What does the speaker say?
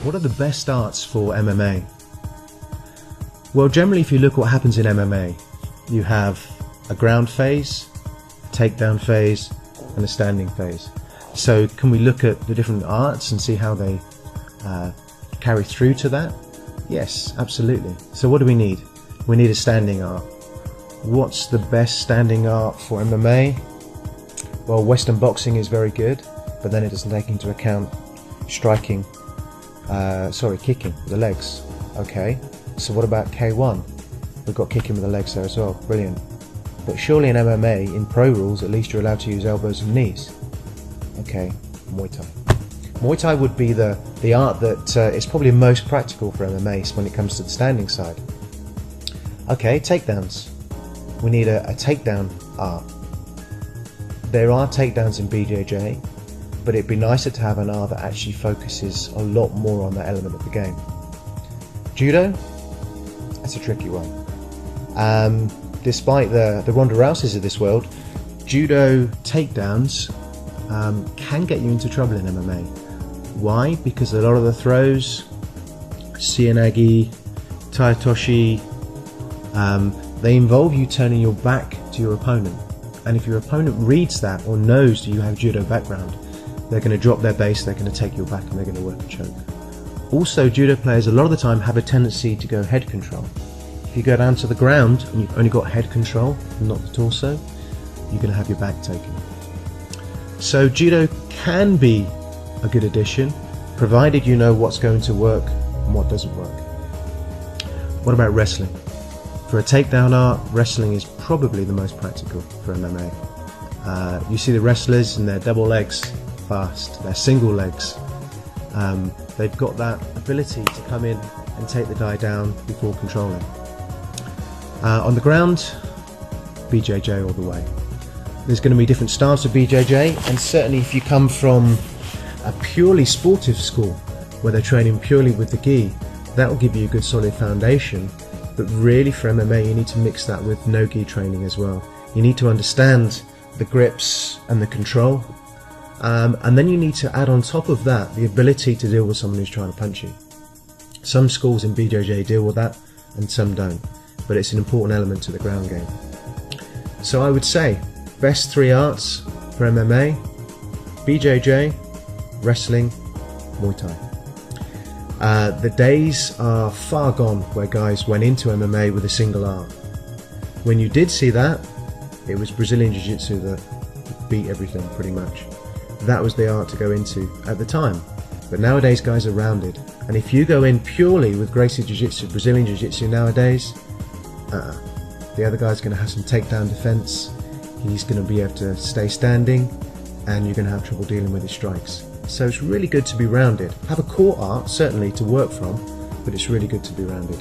What are the best arts for MMA? Well, generally if you look what happens in MMA, you have a ground phase, a takedown phase, and a standing phase. So can we look at the different arts and see how they carry through to that? Yes, absolutely. So what do we need? We need a standing art. What's the best standing art for MMA? Well, Western boxing is very good, but then it doesn't take into account kicking with the legs. Okay, so what about K1? We've got kicking with the legs there as well, brilliant. But surely in MMA, in pro rules, at least you're allowed to use elbows and knees. Okay, Muay Thai. Muay Thai would be the art that is probably most practical for MMA when it comes to the standing side. Okay, takedowns. We need a takedown art. There are takedowns in BJJ, but it'd be nicer to have an art that actually focuses a lot more on that element of the game. Judo? That's a tricky one. Despite the Ronda Rouseys of this world, Judo takedowns can get you into trouble in MMA. Why? Because a lot of the throws, Seoinage, Taitoshi, they involve you turning your back to your opponent. And if your opponent reads that or knows that you have Judo background, they're going to drop their base, they're going to take your back, and they're going to work a choke. Also, Judo players a lot of the time have a tendency to go head control. If you go down to the ground and you've only got head control and not the torso, you're going to have your back taken. So Judo can be a good addition, provided you know what's going to work and what doesn't work. What about wrestling? For a takedown art, wrestling is probably the most practical for MMA. You see the wrestlers and their double legs fast, their single legs. They've got that ability to come in and take the guy down before controlling. On the ground, BJJ all the way. There's going to be different styles of BJJ, and certainly if you come from a purely sportive school where they're training purely with the gi, that will give you a good solid foundation. But really for MMA you need to mix that with no gi training as well. You need to understand the grips and the control, and then you need to add on top of that the ability to deal with someone who's trying to punch you. Some schools in BJJ deal with that and some don't, but it's an important element to the ground game. So I would say best three arts for MMA: BJJ, wrestling, Muay Thai. The days are far gone where guys went into MMA with a single art. When you did see that, it was Brazilian Jiu-Jitsu that beat everything pretty much. That was the art to go into at the time. But nowadays guys are rounded, and if you go in purely with Gracie Jiu-Jitsu, Brazilian Jiu-Jitsu nowadays, the other guy's going to have some takedown defense, he's going to be able to stay standing, and you're going to have trouble dealing with his strikes. So it's really good to be rounded. Have a core art, certainly, to work from, but it's really good to be rounded.